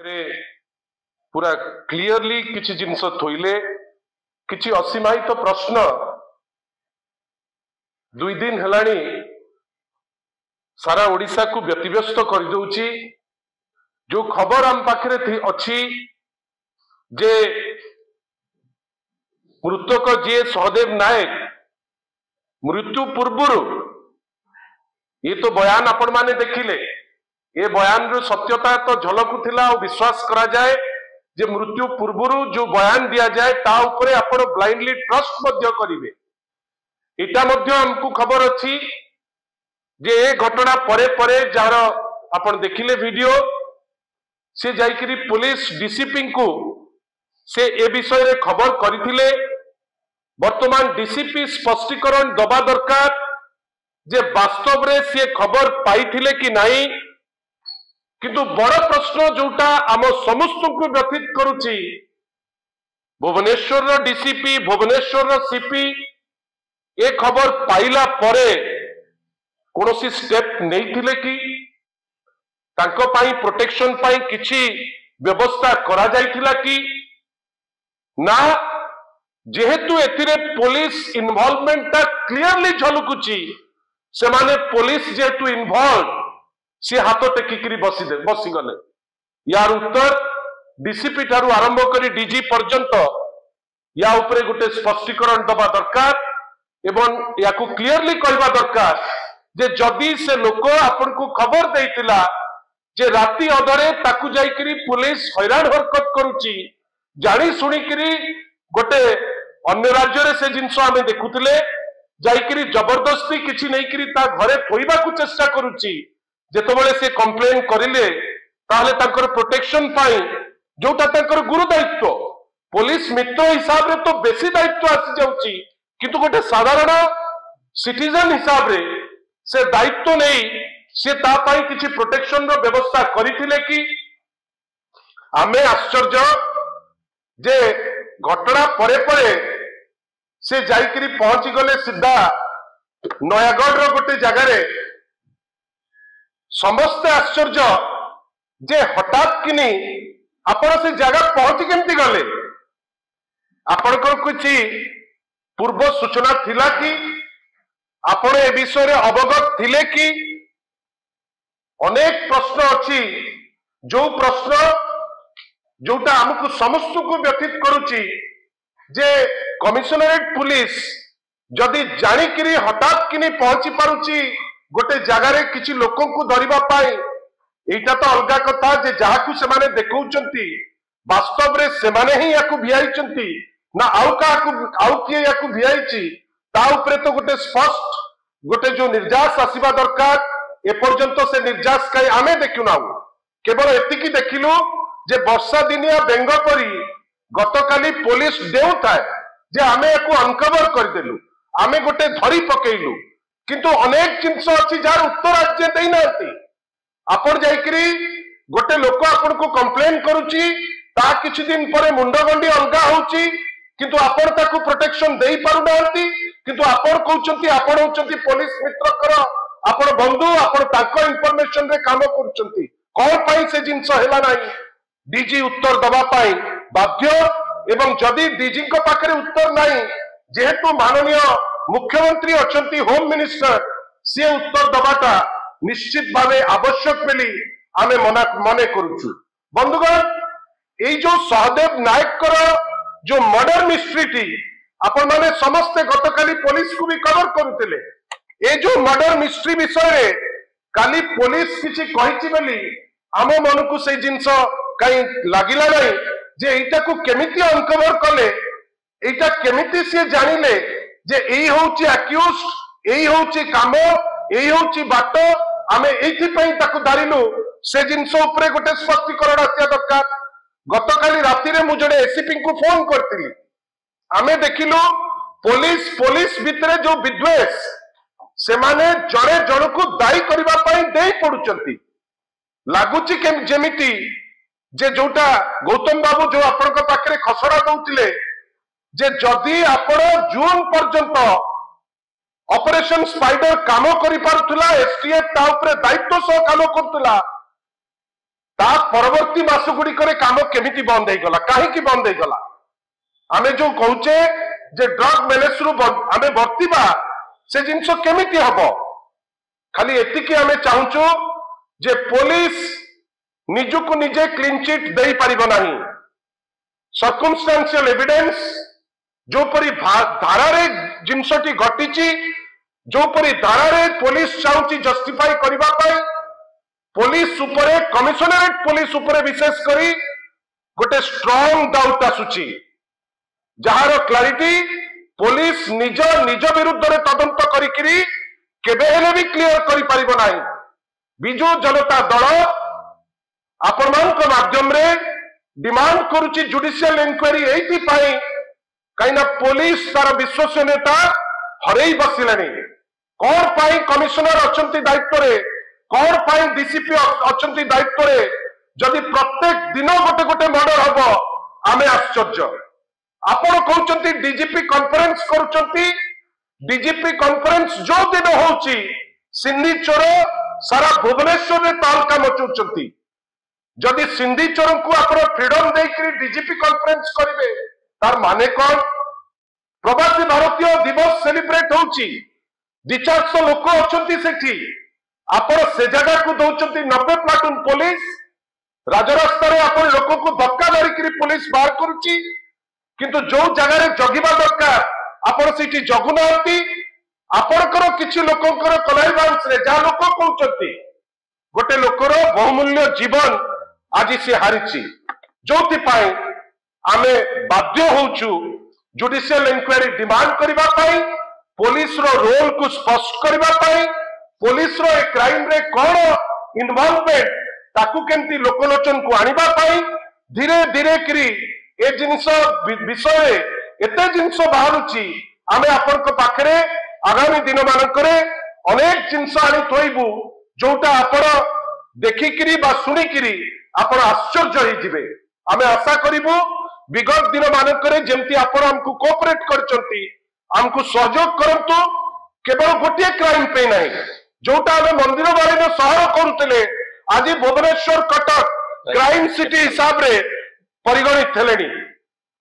पूरा क्लियरली किसी जिनस थोइले किसी असीमायित प्रश्न 2 दिन हेलानी सारा ओडिशा को व्यतिव्यस्त कर दउची। जो खबर आम पाखरे अच्छी जे मृतक जी सहदेव नायक मृत्यु पूर्व ये तो बयान आपण माने देखिले ये बयान रो सत्यता तो झलकुला और विश्वास करा जाए जे मृत्यु पूर्व जो बयान दिया जाए ता उपरे आपण ब्लाइंडली ट्रस्ट मध्य करिवे। इटा मध्य हमकु खबर अच्छी जे ए घटना परे परे जार आपण देखिले वीडियो से जाइकरी पुलिस डीसीपी को से ए विषय रे खबर करथिले। वर्तमान डीसीपी स्पष्टीकरण दबा दरकार जे वास्तव रे से खबर पाइथिले कि नहीं। किंतु बड़ प्रश्न जोटा आम समस्त को व्यथित करुची भुवनेश्वर डीसीपी भुवनेश्वर सीपी ए खबर पाइला परे कौन स्टेप नहीं थिले कि तांको पाई प्रोटेक्शन पाई किछि व्यवस्था करा जाइथिला कि ना। जेहेतु एथिरे पुलिस इन्वॉल्वमेंट ता क्लियरली झलकुची से माने पुलिस जेहेतु इन्वॉल्व सी हाथ टेकिकी बसी गले। यार उत्तर डीसीपी ठारू आरंभ करी डीजी पर्यंत या उपरे गोटे स्पष्टीकरण दबा दरकार एवं या क्लियरली कहवा दरकार जे जदि से लोक आपन को खबर देइतिला जे राती अधरे ताकू जाइकरी पुलिस हैरान हरकत करुची जानी सुनिकरी गोटे अन्य राज्य रे से जिंस आमे देखुतिले जाइकरी जबरदस्ती किछि नै करी ता घरे थोइबा को चेष्टा करुची। जेतबेले से कंप्लेन करिले ताहले तांकर प्रोटेक्शन पाई जोटा तांकर गुरु दायित्व पुलिस मित्र हिसाब रे तो बेसी दायित्व आसी जाउची किंतु गोटे साधारण सिटीजन हिसाब रे से दायित्व नहीं से ता पाई किछि प्रोटेक्शन रो व्यवस्था करिथिले कि आमे आश्चर्य जे घटना परे परे से जाइकरी पहुंची गले सीधा नयागढ़ रो गोटे जगह रे समस्त आश्चर्य जे हठात किनी आपण से जगह पहुंची केमती गले आपनकर किछि पूर्व सूचना थिला कि आपण ए विषय रे अवगत थिले कि अनेक प्रश्न अच्छी जो प्रश्न जोटा हमको समस्त को व्यथित करुची जे कमिशनरेट पुलिस जदि जानिकरी हठात किनी पहुंची पारुची गोटे जगार किसी लोकों को धरिबा पाई एटा तो अलगा कथा जे जाहाकू सेमाने देखौचंती वास्तव रे सेमाने ही याकू भियाइचंती ना आउ किए याकू भियाइची ता उपरे तो गोटे स्पष्ट गोटे जो निर्जास आसीबा दरकार एपर्यंत से निर्जास कई आमे देखु ना केवल एतिकी देखिलु जे वर्षा दिनिया बेंग परी गतकाली पुलिस देउ थाए जे आमे याकू अनकवर करदेलु आमे गोटे धरी पकेइलु किंतु अनेक जिनस अच्छी जार उत्तर राज्य दे नांती आपण जाइकरी गोटे लोक आपण को कंप्लेन करूची ता किछि दिन परे मुंडगंडी अलगा होउची किंतु आपण ताकू प्रोटेक्शन देई पारु नांती किंतु आपण कहउचंती आपण होउचंती पुलिस मित्रकर आपण बंधु आपण ताको इंफॉर्मेशन रे काम करूचंती कोन पई से जिनस हेला नाही डीजी उत्तर दबा पाई बाध्य एवं जदि डीजी को पाखरे उत्तर नाही जेहेतु माननीय मुख्यमंत्री अचंती होम मिनिस्टर से उत्तर दबाटा निश्चित भावे आवश्यक बोली आमे मने करूछु। बंधुगण ए जो सहदेव नायक कर जो मर्डर मिस्ट्री टी आपण माने समस्त गतकाली पुलिस को भी कवर करूतिले ए जो मर्डर मिस्ट्री विषय रे काली पुलिस किछि कहिछि बोली आम मन को से जिंस कहीं लागिला नहीं जे एटा को केमिति अनकवर कले एटा केमिति से जानिले जे एई होउची अक्यूज्ड एई होउची काम एई होउची बाट आमे एथि पई ताकू दारिलु से जिंस ऊपर गोटे स्पष्टीकरण आसिया दरकार। गतकाली राति रे मु जडे एसीपी को फोन करतिली आमे देखिलु पुलिस भितरे जो विद्वेष से माने जड़े जण को दायी करबा पई देई पडुचंती लागुची के जेमिति जे जोटा गौतम बाबू जो आपण पाखे खसड़ा दौले जे जदि आपण जून पर्यंत ऑपरेशन स्पाइडर काम करि पारुथला एसटीएफ ता ऊपर दायित्व सह काम करथला ता परवर्ती मास गुड़िक काम केमिति बंद हो गला कहीं बंद हो गला आमे जो कहूचे जे ड्रग मेनेस रु आमे बर्तिबा से जिनस केमिति हबो खाली एतिकी आमे चाहूचु जे पुलिस निजुको निजे क्लीन चिट दे पारिबो नाही सर्कमस्टेंशियल एविडेंस जो परी धारा रे जिनसटी घटिची जो परी धारा रे पुलिस चाहूची जस्टिफाई करबा पाई पुलिस उपरे कमिशनरेट पुलिस उपरे विशेष करी गोटे स्ट्रांग डाउट आसुची जहार क्लारिटी पुलिस निज निज विरुद्ध रे तदंत करिकरी केबे हेले भी क्लियर करि परिबो नाही बिजु जनता दल आपनक माध्यम रे डिमांड करूची जुडिशियल इंक्वायरी एथि पाई कहीं पुलिस तार विश्वसनीयता हरई बसिलानी कौन पाई कमिशनर अछंती दायित्व रे कौन पाई डीसीपी अछंती दायित्व रे जदि प्रत्येक दिन गोटे गोटे मर्डर हबो आमे आश्चर्य आपण कहउचंती डीजीपी कॉन्फ्रेंस करूचंती डीजीपी कॉन्फ्रेंस जो दिन होउची सिंधी चोर सारा भुवनेश्वर में तालका मचुचंती जदि सिंधी चोर को आपण फ्रीडम देकरी डीजीपी कॉन्फ्रेंस करिवे तार माने कौन प्रवासी भारतीय दिवस सेलिब्रेट होउची 200 लोक अछंती सेठी आपण से जगह को दउचंती 90 प्लाटून पुलिस राजरास्ता रे आपण लोक को धक्का मारिकरी पुलिस बाहर करूची किंतु जो जगह रे जगिबा दरकार आपण सेठी जगुनांती आपणकर किछि लोककर कलाइबांस रे जा लोक कहउचंती गोटे लोकर बहुमूल्य जीवन आज से हारिची जोति पाई आमे बाध्य होउचु जुडिशियल इंक्वायरी डिमांड करबा पाई पुलिस रो रोल को स्पष्ट करबा पाई पुलिस रो ए क्राइम रे कोन इन्वॉल्वमेंट ताकू केंती लोकलोचन को आनिबा पाई धीरे धीरे करी ए जिंस विषय एते जिंस बाहरुची आमे आपन को पाखरे आगामी दिन मानकरे अनेक जिंस आनी तोइबु जोटा आपण देखिकरी बा सुनिकरी आपण आश्चर्य होई जिवे आमे आशा करिबु विगत दिन मानकरे जेमती आपण हमकु कोऑपरेट करचंती हमकु सहयोग करंतु केवल गोटे क्राइम पे नहीं जोटा आमे मंदिर बारे में सहर करूतले आज भुवनेश्वर कटक क्राइम सिटी हिसाब रे परिगणित हेलेनी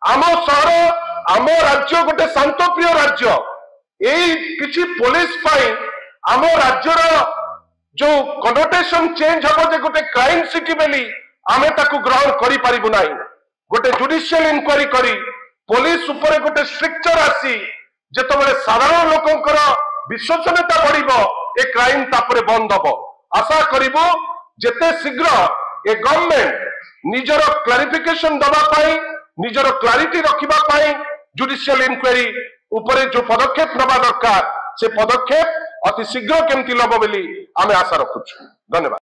आम सहर आम राज्य गोटे शांतप्रिय राज्य एई किछि पुलिस पाई आम राज्यर जो कनोटेशन चेंज हबो जे गोटे क्राइम सिटी बेली आमे ताकू ग्रहण करि पारिबु नाही गोटे जुडिशियल इंक्वायरी करी पुलिस उपरे गोटे स्ट्रिक्चर आसी जेतबेले साधारण लोकंकर विश्वसनीयता बढ़िबो ए क्राइम तापरे बंद हबो आशा करिबो जेते शीघ्र ए गवर्नमेंट निजर क्लारिफिकेशन दबा पाई निजर क्लारिटी रखिबा पाई जुडिशियल इंक्वायरी उपरे जो पदक्षेप नबा दरकार से पदक्षेप अति शीघ्र केमती लब बोली आमे आशा रखुछु धन्यवाद।